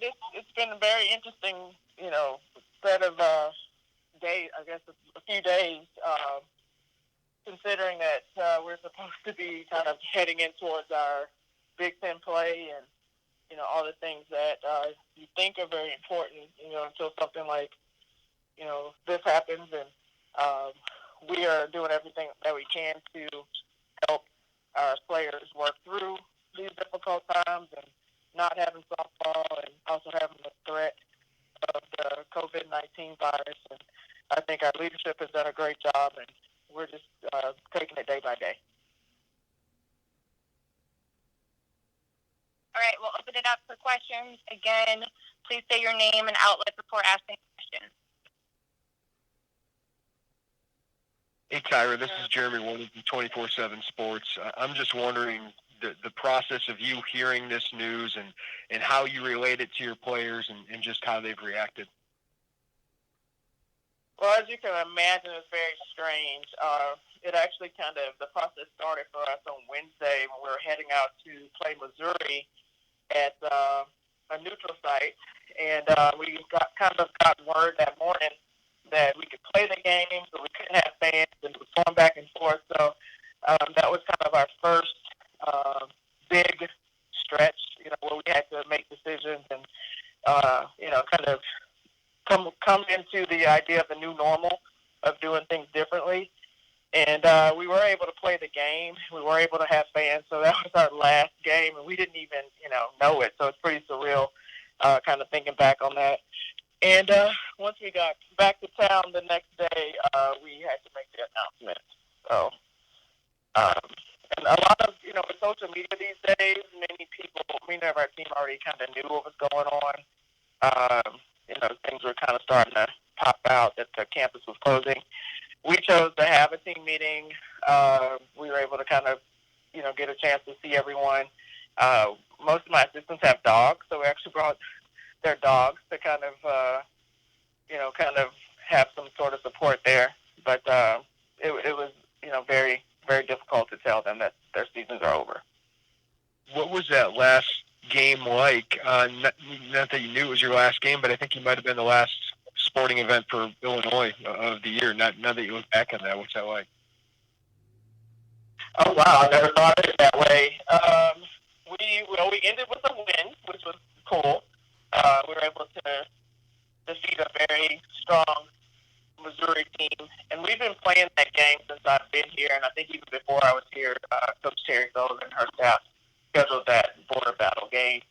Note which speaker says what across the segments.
Speaker 1: It's been a very interesting, set of days. I guess a few days, considering that we're supposed to be kind of heading in towards our Big Ten play and all the things that you think are very important. Until something like this happens, and we are doing everything that we can to help our players work through these difficult times and not having softball and also having the threat of the COVID-19 virus. And I think our leadership has done a great job, and we're just taking it day by day.
Speaker 2: All right, we'll open it up for questions. Again, please say your name and outlet before asking questions.
Speaker 3: Hey, Tyra, this is Jeremy Warner from 24/7 Sports. I'm just wondering the process of you hearing this news and how you relate it to your players and just how they've reacted.
Speaker 1: Well, as you can imagine, it's very strange. It actually the process started for us on Wednesday when we were heading out to play Missouri at a neutral site. And we got word that morning that we could play the game, but we couldn't have fans, and it was going back and forth. So that was kind of our first big stretch, where we had to make decisions and, kind of come into the idea of the new normal of doing things differently. And we were able to play the game. We were able to have fans. So that was our last game, and we didn't even, know it. So it's pretty surreal kind of thinking back on that. And once we got back to town the next day, we had to make the announcement. So, and a lot of, with social media these days, many of our team already kind of knew what was going on. Things were kind of starting to pop out that the campus was closing. We chose to have a team meeting. We were able to kind of, get a chance to see everyone. Most of my assistants have dogs, so we actually brought their dogs to kind of have some sort of support there. But it was, very, very difficult to tell them that their seasons are over.
Speaker 3: What was that last game like? Not that you knew it was your last game, but I think you might have been the last sporting event for Illinois of the year. Now that you look back on that, what's that like?
Speaker 1: Oh, wow, I never thought of it that way. We ended with a win, which was cool. We were able to defeat a very strong Missouri team, and we've been playing that game since I've been here, and I think even before I was here, Coach Terry Sullivan and her staff scheduled that border battle game.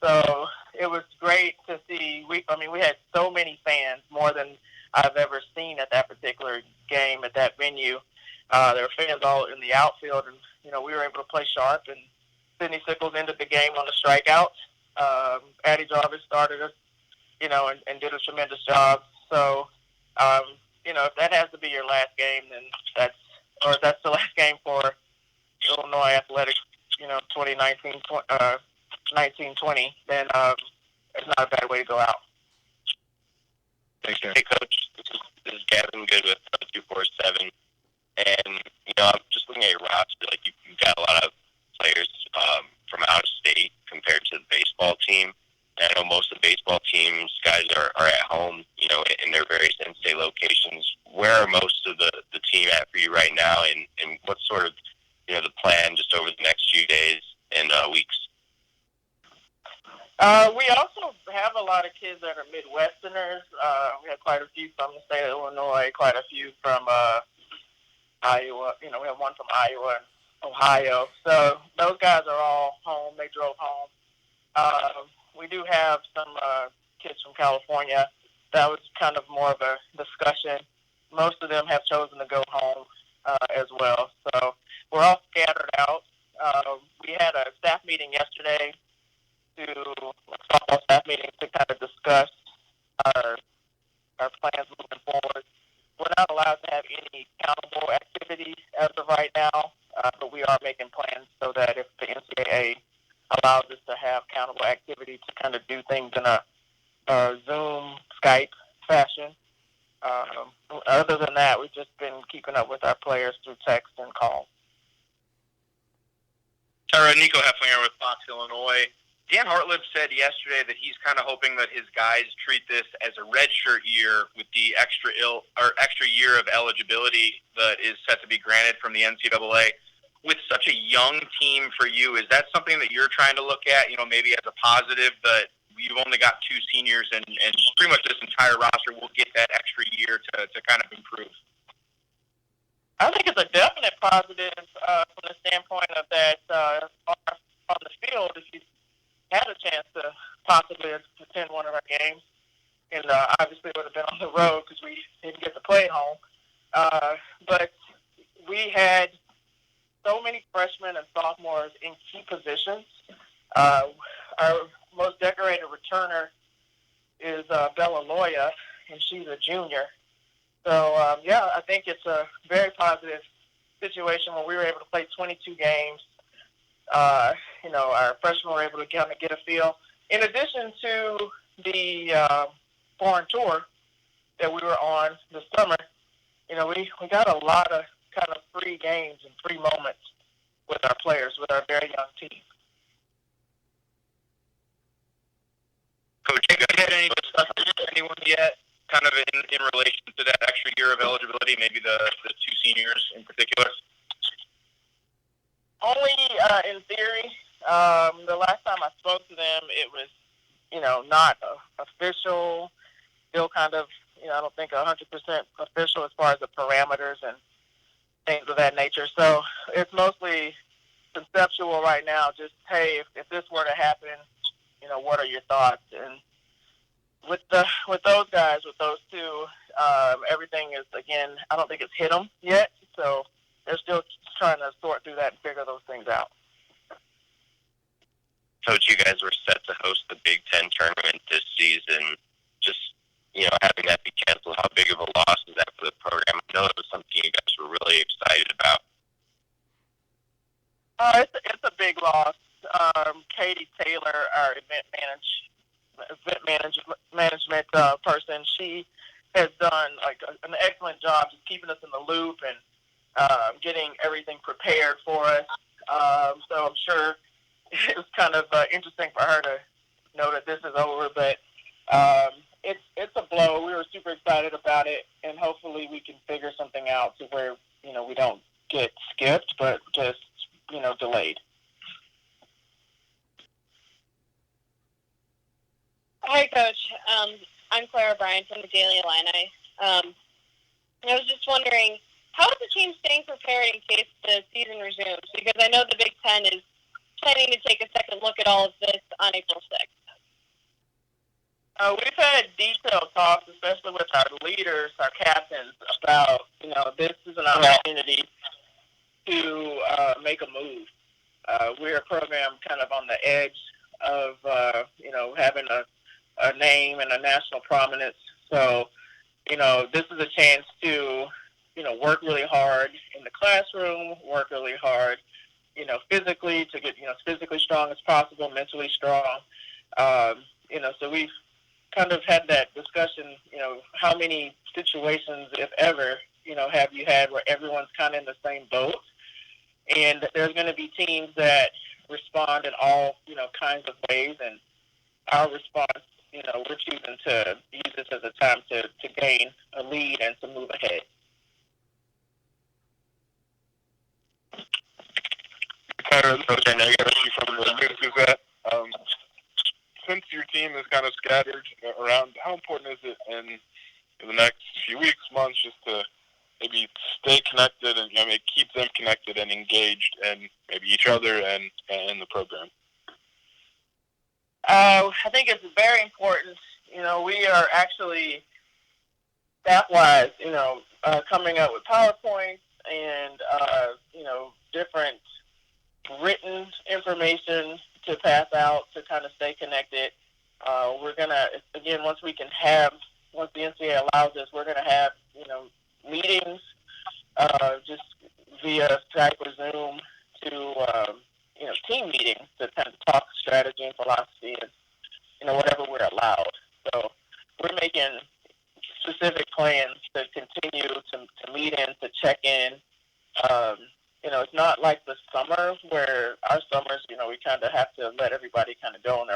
Speaker 1: So it was great to see. We had so many fans, more than I've ever seen at that particular game at that venue. There were fans all in the outfield, and we were able to play sharp. And Sidney Sickles ended the game on a strikeout. Addie Jarvis started us, and did a tremendous job. So, if that has to be your last game, then if that's the last game for Illinois Athletics, 2019, 1920, then it's not a bad way to go out.
Speaker 3: Thanks, Dan.
Speaker 4: Hey, Coach. This is Gavin Good with 247. And, I'm just looking at your roster. Like, you've got a lot of players from out of state compared to the baseball team. And I know most of the baseball teams, guys are at home, in their various in-state locations. Where are most of the team at for you right now? And what's sort of, the plan just over the next few days and weeks?
Speaker 1: We also have a lot of kids that are Midwesterners. We have quite a few from the state of Illinois, quite a few from Iowa. We have one from Iowa and Ohio. So those guys are all home. They drove home. We do have some kids from California. That was kind of more of a discussion. Most of them have chosen to go home as well. So we're all scattered out. We had a staff meeting yesterday, a softball staff meeting, to kind of discuss our plans moving forward. We're not allowed to have any countable activities as of right now, but we are making plans so that if the NCAA allows us to have countable activity to kind of do things in a Zoom, Skype fashion. Other than that, we've just been keeping up with our players through text and calls.
Speaker 5: Tyra, Nico Hefflinger with Fox, Illinois. Dan Hartlib said yesterday that he's kind of hoping that his guys treat this as a redshirt year with the extra year of eligibility that is set to be granted from the NCAA. With such a young team for you, is that something that you're trying to look at, maybe as a positive, that you've only got 2 seniors and pretty much this entire roster will get that extra year to kind of improve?
Speaker 1: I think it's a definite positive from the standpoint of that on the field, if you had a chance to possibly attend one of our games, and obviously it would have been on the road because we didn't get to play at home. But we had so many freshmen and sophomores in key positions. Our most decorated returner is Bella Loya, and she's a junior. So, I think it's a very positive situation when we were able to play 22 games. Our freshmen were able to kind of get a feel. In addition to the foreign tour that we were on this summer, we got a lot of kind of free games and free moments with our players, with our very young team.
Speaker 5: Coach, have you had any discussions with anyone yet, kind of in relation to that extra year of eligibility, maybe the 2 seniors in particular?
Speaker 1: Only in theory. The last time I spoke to them, it was, not official, still kind of, I don't think 100% official as far as the parameters and things of that nature. So it's mostly conceptual right now. Just, hey, if this were to happen, what are your thoughts? And with those guys, with those 2, everything is, again, I don't think it's hit them yet. So they're still trying to sort through that and figure those things out.
Speaker 4: Coach, you guys were set to host the Big Ten tournament this season. Just, having that be canceled, how big of a loss is that for the program? I know it was something you guys were really excited about.
Speaker 1: It's a big loss. Katie Taylor, our event management person, she has done an excellent job just keeping us in the loop and getting everything prepared for us. So I'm sure it was kind of interesting for her to know that this is over, but it's a blow. We were super excited about it, and hopefully we can figure something out to where we don't get skipped, but just delayed.
Speaker 2: Hi, Coach. I'm Clara Bryan from the Daily Illini. I was just wondering, how is the team staying prepared in case the season resumes? Because I know the Big Ten is planning to take a second look at all of this on April 6th.
Speaker 1: We've had detailed talks, especially with our leaders, our captains, about, this is an opportunity to make a move. We're a program kind of on the edge of, having a name and a national prominence. So, this is a chance to, work really hard in the classroom, work really hard, physically to get, physically strong as possible, mentally strong. So we've kind of had that discussion, how many situations, if ever, have you had where everyone's kind of in the same boat? And there's going to be teams that respond in all, kinds of ways. And our response, we're choosing to use this as a time to gain a lead and to move ahead.
Speaker 6: Tyra, Coach, I know you're from the News Gazette. Since your team is kind of scattered around, how important is it in the next few weeks, months, just to maybe stay connected and keep them connected and engaged in maybe each other and the program?
Speaker 1: I think it's very important. We are actually staff-wise, coming up with PowerPoints and different written information to pass out to kind of stay connected. We're gonna, again, once the NCAA allows us, we're gonna have meetings just via Skype or Zoom to team meetings to kind of talk strategy and philosophy and whatever we're allowed. So we're making specific plans to continue to meet in, to check in. It's not like the summer where our summers, we kind of have to let everybody kind of go on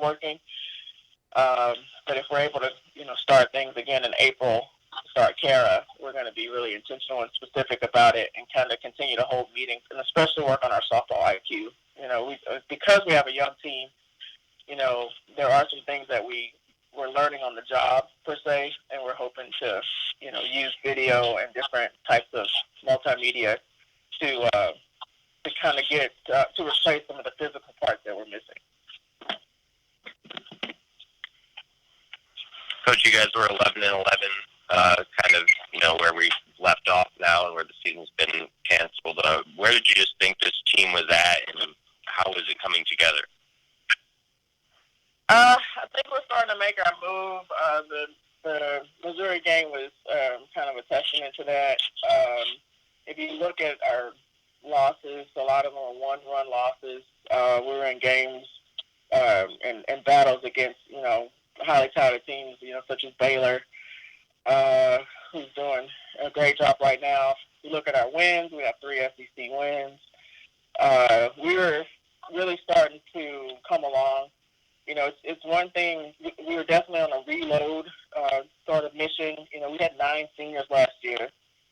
Speaker 1: working. But if we're able to, start things again in April, start Kara, we're going to be really intentional and specific about it and kind of continue to hold meetings and especially work on our softball IQ. Because we have a young team, there are some things that we're learning on the job per se, and we're hoping to, use video and different types of multimedia to kind of get to replace some of the physical parts that we're missing.
Speaker 4: Coach, you guys were 11-11, kind of, where we left off now and where the season's been canceled. Where did you just think this team was at, and how was it coming together?
Speaker 1: I think we're starting to make our move. The Missouri game was kind of a testament to that. If you look at our losses, a lot of them are one-run losses. We were in games and battles against, highly touted teams, such as Baylor, who's doing a great job right now. You look at our wins, we have 3 SEC wins. We were really starting to come along. It's one thing, we were definitely on a reload sort of mission. We had 9 seniors last year,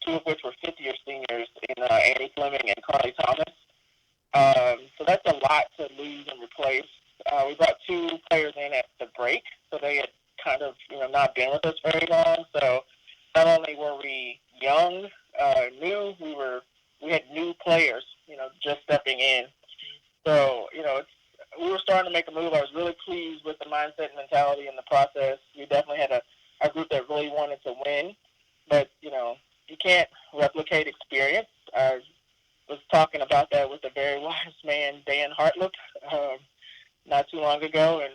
Speaker 1: 2 of which were fifth-year seniors in Annie Fleming and Carly Thomas. So that's a lot to lose and replace. We brought 2 players in at the break, so they had kind of, not been with us very long. So not only were we young, new, we had new players, just stepping in. So, we were starting to make a move. I was really pleased with the mindset and mentality in the process. We definitely had a group that really wanted to win, but, you can't replicate experience. I was talking about that with a very wise man, Dan Hartlook, not too long ago, and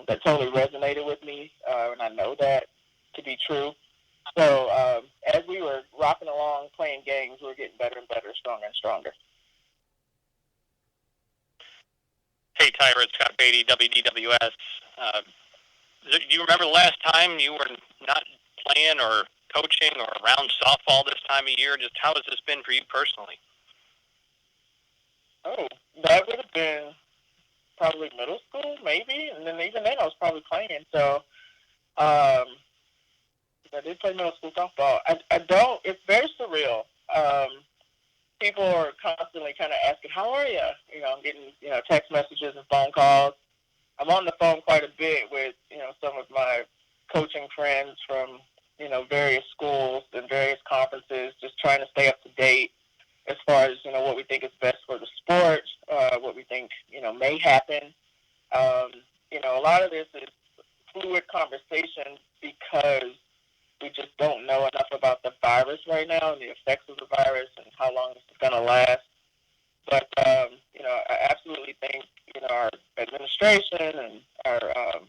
Speaker 1: that totally resonated with me, and I know that to be true. So as we were rocking along, playing games, we were getting better and better, stronger and stronger.
Speaker 7: Hey, Tyra, it's Scott Beatty, WDWS. Do you remember the last time you were not playing or coaching or around softball this time of year? Just how has this been for you personally?
Speaker 1: Oh, that would have been probably middle school, maybe, and then even then I was probably playing. So I did play middle school softball. I don't. It's very surreal. People are constantly kind of asking, "How are you?" I'm getting text messages and phone calls. I'm on the phone quite a bit with some of my coaching friends from various schools and various conferences, just trying to stay up to date as far as what we think is best for the sport, what we think may happen. A lot of this is fluid conversation because we just don't know enough about the virus right now and the effects of the virus and how long this is going to last. But I absolutely think our administration and our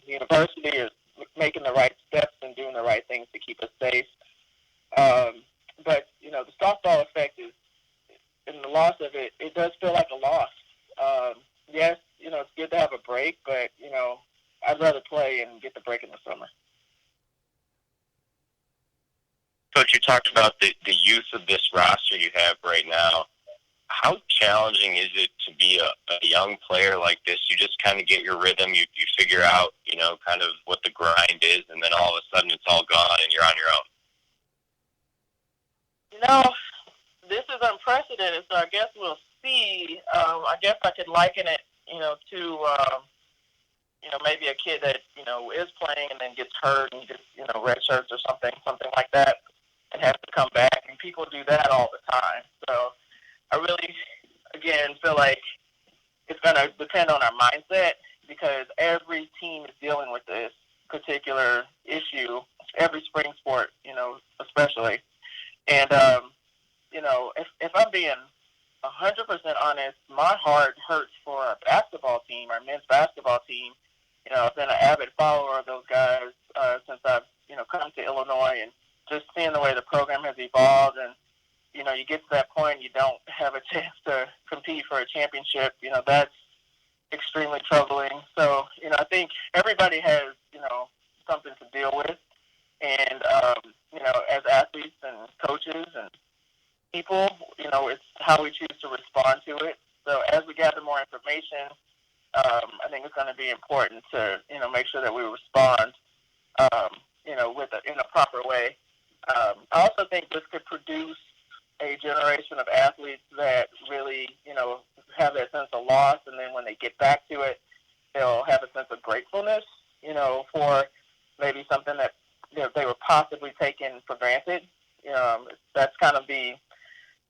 Speaker 1: university is making the right steps and doing the right things to keep us safe. But the softball effect is, and the loss of it, it does feel like a loss. Yes, it's good to have a break, but, I'd rather play and get the break in the summer.
Speaker 4: Coach, you talked about the youth of this roster you have right now. How challenging is it to be a young player like this? You just kind of get your rhythm, you figure out, kind of what the grind is, and then all of a sudden it's all gone and you're on your own.
Speaker 1: This is unprecedented, so I guess we'll see. I guess I could liken it, to, maybe a kid that, is playing and then gets hurt and gets, red shirts or something like that, and has to come back. And people do that all the time. So I really, again, feel like it's going to depend on our mindset because every team is dealing with this particular issue, every spring sport, especially. And, if I'm being 100% honest, my heart hurts for our basketball team, our men's basketball team. I've been an avid follower of those guys since I've, come to Illinois, and just seeing the way the program has evolved. And, you get to that point, you don't have a chance to compete for a championship. That's extremely troubling. So, I think everybody has, something to deal with. And, as athletes and coaches and people, it's how we choose to respond to it. So as we gather more information, I think it's going to to be important to, make sure that we respond, in a proper way. I also think this could produce a generation of athletes that really, have that sense of loss, and then when they get back to it, they'll have a sense of gratefulness, for maybe something that they were possibly taken for granted. That's kind of the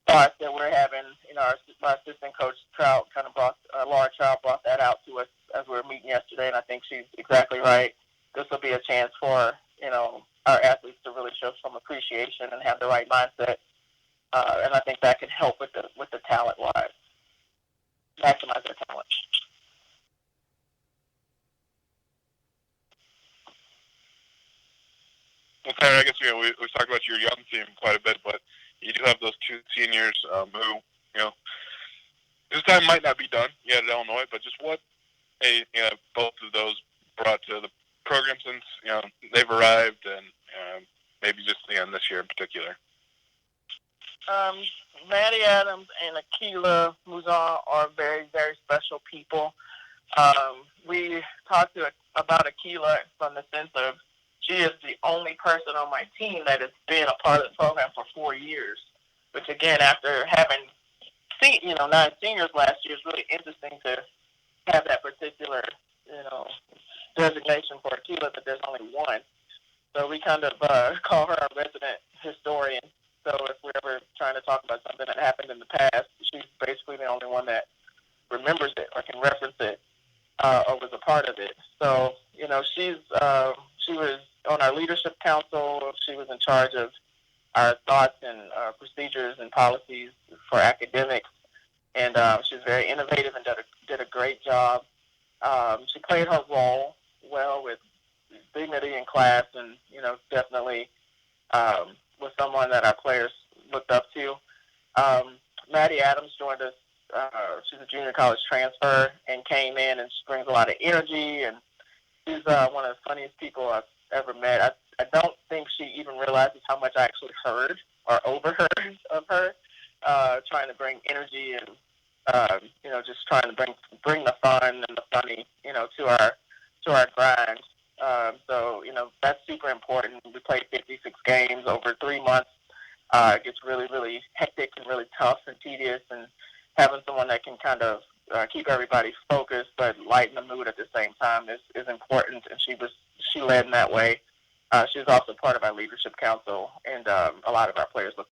Speaker 1: thoughts that we're having. Our assistant coach Trout Laura Trout brought that out to us as we were meeting yesterday, and I think she's exactly right. This will be a chance for our athletes to really show some appreciation and have the right mindset, and I think that could help with the talent wise, maximize their talent.
Speaker 6: Well, Tyra, I guess we've talked about your young team quite a bit, but you do have those two seniors who, this time might not be done yet at Illinois, but just what both of those brought to the program since they've arrived, and maybe just this year in particular.
Speaker 1: Maddie Adams and Akila Muzan are very, very special people. We talked about Akila from the sense of she is the only person on my team that has been a part of the program for 4 years, which, again, after having 9 seniors last year, is really interesting to have that particular, designation for Akila, but there's only one. So we kind of call her our resident historian. So if we're ever trying to talk about something that happened in the past, she's basically the only one that remembers it or can reference it or was a part of it. So, she was on our leadership council. She was in charge of our thoughts and procedures and policies for academics. And she was very innovative and did a great job. She played her role well with dignity in class, and, definitely was someone that our players looked up to. Maddie Adams joined us. She's a junior college transfer and came in, and she brings a lot of energy, and she's one of the funniest people I've ever met. I don't think she even realizes how much I actually heard or overheard of her, trying to bring energy and, just trying to bring the fun and the funny, to our grind. So, that's super important. We played 56 games over 3 months. It gets really, really hectic and really tough and tedious, and having someone that can kind of keep everybody focused but lighten the mood at the same time is important, and she led in that way. She was also part of our leadership council, and a lot of our players look